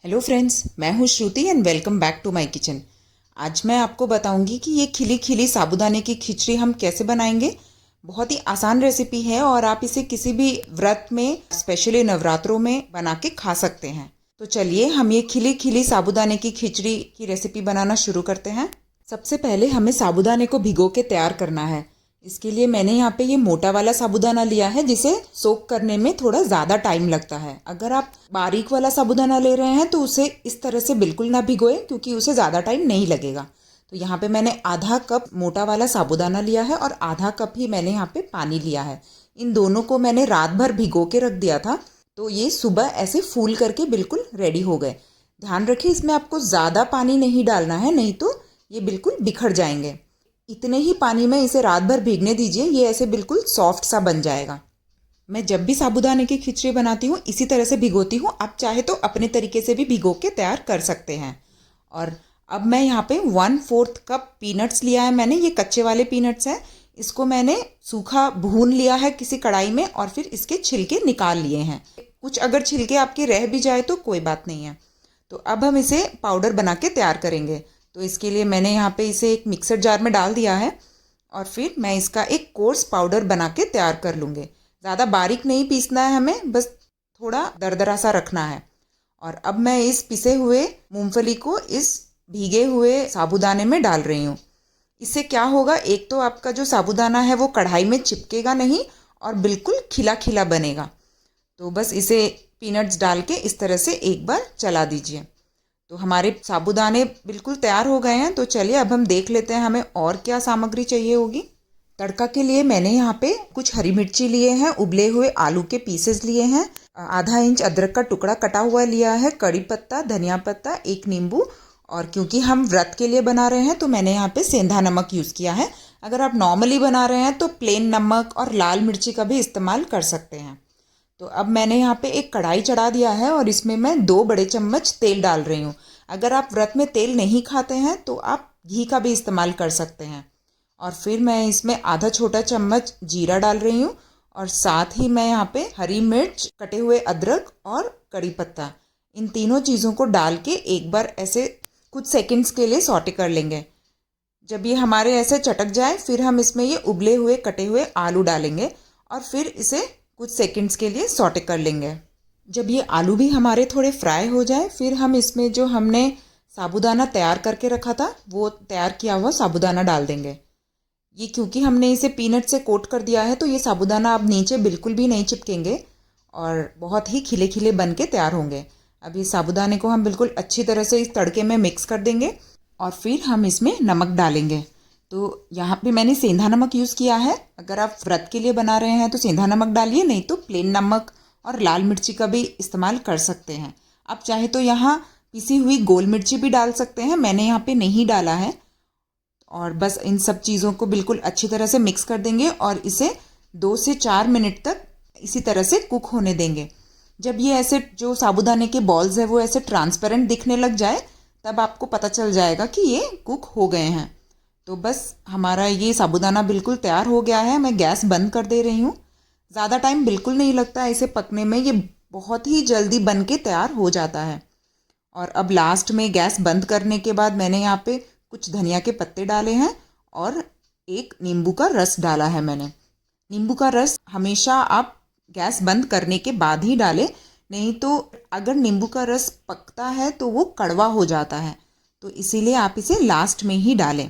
Hello friends, मैं हूँ Shruti and welcome back to my kitchen. आज मैं आपको बताऊंगी कि ये खिली खिली साबूदाने की खिचड़ी हम कैसे बनाएंगे। बहुत ही आसान रेसिपी है और आप इसे किसी भी व्रत में, स्पेशली नवरात्रों में बना के खा सकते हैं। तो चलिए हम ये खिली खिली साबूदाने की खिचड़ी की रेसिपी बनाना शुरू करते हैं। सबसे पहले हमें साबूदाने को भिगो के तैयार करना है। इसके लिए मैंने यहाँ पे ये मोटा वाला साबूदाना लिया है जिसे सोक करने में थोड़ा ज़्यादा टाइम लगता है। अगर आप बारीक वाला साबूदाना ले रहे हैं तो उसे इस तरह से बिल्कुल ना भिगोए क्योंकि उसे ज़्यादा टाइम नहीं लगेगा। तो यहाँ पे मैंने आधा कप मोटा वाला साबूदाना लिया है और आधा कप ही मैंने यहाँ पे पानी लिया है। इन दोनों को मैंने रात भर भिगो के रख दिया था, तो ये सुबह ऐसे फूल करके बिल्कुल रेडी हो गए। ध्यान रखिए इसमें आपको ज़्यादा पानी नहीं डालना है, नहीं तो ये बिल्कुल बिखर जाएंगे। इतने ही पानी में इसे रात भर भीगने दीजिए, ये ऐसे बिल्कुल सॉफ्ट सा बन जाएगा। मैं जब भी साबूदाने की खिचड़ी बनाती हूँ इसी तरह से भिगोती हूँ। आप चाहे तो अपने तरीके से भी भिगो के तैयार कर सकते हैं। और अब मैं यहाँ पे 1/4 कप पीनट्स लिया है मैंने। ये कच्चे वाले पीनट्स हैं। इसको मैंने सूखा भून लिया है किसी कढ़ाई में और फिर इसके छिलके निकाल लिए हैं। कुछ अगर छिलके आपके रह भी जाए तो कोई बात नहीं है। तो अब हम इसे पाउडर बना के तैयार करेंगे। तो इसके लिए मैंने यहाँ पे इसे एक मिक्सर जार में डाल दिया है और फिर मैं इसका एक कोर्स पाउडर बना के तैयार कर लूँगी। ज़्यादा बारीक नहीं पीसना है हमें, बस थोड़ा दरदरा सा रखना है। और अब मैं इस पिसे हुए मूंगफली को इस भीगे हुए साबूदाने में डाल रही हूँ। इससे क्या होगा, एक तो आपका जो साबूदाना है वो कढ़ाई में चिपकेगा नहीं और बिल्कुल खिला खिला बनेगा। तो बस इसे पीनट्स डाल के इस तरह से एक बार चला दीजिए। तो हमारे साबूदाने बिल्कुल तैयार हो गए हैं। तो चलिए अब हम देख लेते हैं हमें और क्या सामग्री चाहिए होगी। तड़का के लिए मैंने यहाँ पे कुछ हरी मिर्ची लिए हैं, उबले हुए आलू के पीसेस लिए हैं, आधा इंच अदरक का टुकड़ा कटा हुआ लिया है, कड़ी पत्ता, धनिया पत्ता, एक नींबू। और क्योंकि हम व्रत के लिए बना रहे हैं तो मैंने यहाँ पे सेंधा नमक यूज़ किया है। अगर आप नॉर्मली बना रहे हैं तो प्लेन नमक और लाल मिर्ची का भी इस्तेमाल कर सकते हैं। तो अब मैंने यहाँ पे एक कढ़ाई चढ़ा दिया है और इसमें मैं 2 बड़े चम्मच तेल डाल रही हूँ। अगर आप व्रत में तेल नहीं खाते हैं तो आप घी का भी इस्तेमाल कर सकते हैं। और फिर मैं इसमें आधा छोटा चम्मच जीरा डाल रही हूँ और साथ ही मैं यहाँ पे हरी मिर्च, कटे हुए अदरक और कड़ी पत्ता, इन तीनों चीज़ों को डाल के एक बार ऐसे कुछ सेकंड्स के लिए सॉटे कर लेंगे। जब ये हमारे ऐसे चटक जाए फिर हम इसमें ये उबले हुए कटे हुए आलू डालेंगे और फिर इसे कुछ सेकंड्स के लिए सॉटे कर लेंगे। जब ये आलू भी हमारे थोड़े फ्राई हो जाए फिर हम इसमें जो हमने साबूदाना तैयार करके रखा था वो तैयार किया हुआ साबूदाना डाल देंगे। ये क्योंकि हमने इसे पीनट से कोट कर दिया है तो ये साबूदाना अब नीचे बिल्कुल भी नहीं चिपकेंगे और बहुत ही खिले खिले बन के तैयार होंगे। अब इस साबूदाने को हम बिल्कुल अच्छी तरह से इस तड़के में मिक्स कर देंगे और फिर हम इसमें नमक डालेंगे। तो यहाँ पे मैंने सेंधा नमक यूज़ किया है। अगर आप व्रत के लिए बना रहे हैं तो सेंधा नमक डालिए, नहीं तो प्लेन नमक और लाल मिर्ची का भी इस्तेमाल कर सकते हैं। आप चाहे तो यहाँ पिसी हुई गोल मिर्ची भी डाल सकते हैं, मैंने यहाँ पे नहीं डाला है। और बस इन सब चीज़ों को बिल्कुल अच्छी तरह से मिक्स कर देंगे और इसे 2 से 4 मिनट तक इसी तरह से कुक होने देंगे। जब ये ऐसे जो साबूदाने के बॉल्स हैं वो ऐसे ट्रांसपेरेंट दिखने लग जाए तब आपको पता चल जाएगा कि ये कुक हो गए हैं। तो बस हमारा ये साबूदाना बिल्कुल तैयार हो गया है। मैं गैस बंद कर दे रही हूँ। ज़्यादा टाइम बिल्कुल नहीं लगता है इसे पकने में, ये बहुत ही जल्दी बन के तैयार हो जाता है। और अब लास्ट में गैस बंद करने के बाद मैंने यहाँ पे कुछ धनिया के पत्ते डाले हैं और एक नींबू का रस डाला है मैंने। नींबू का रस हमेशा आप गैस बंद करने के बाद ही डालें, नहीं तो अगर नींबू का रस पकता है तो वो कड़वा हो जाता है। तो इसीलिए आप इसे लास्ट में ही डालें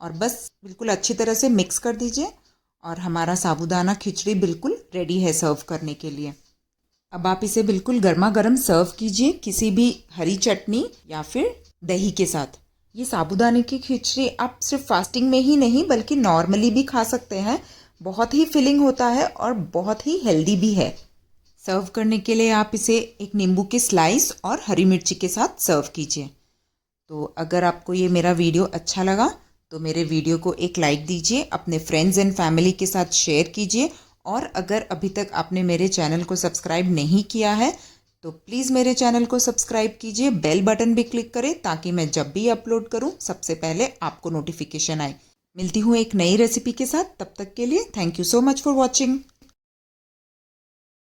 और बस बिल्कुल अच्छी तरह से मिक्स कर दीजिए और हमारा साबूदाना खिचड़ी बिल्कुल रेडी है सर्व करने के लिए। अब आप इसे बिल्कुल गर्मा गर्म सर्व कीजिए किसी भी हरी चटनी या फिर दही के साथ। ये साबूदाने की खिचड़ी आप सिर्फ फास्टिंग में ही नहीं बल्कि नॉर्मली भी खा सकते हैं। बहुत ही फिलिंग होता है और बहुत ही हेल्दी भी है। सर्व करने के लिए आप इसे एक नींबू के स्लाइस और हरी मिर्ची के साथ सर्व कीजिए। तो अगर आपको ये मेरा वीडियो अच्छा लगा तो मेरे वीडियो को एक लाइक दीजिए, अपने फ्रेंड्स एंड फैमिली के साथ शेयर कीजिए और अगर अभी तक आपने मेरे चैनल को सब्सक्राइब नहीं किया है तो प्लीज़ मेरे चैनल को सब्सक्राइब कीजिए, बेल बटन भी क्लिक करें ताकि मैं जब भी अपलोड करूं सबसे पहले आपको नोटिफिकेशन आए। मिलती हूँ एक नई रेसिपी के साथ, तब तक के लिए thank you so much for watching.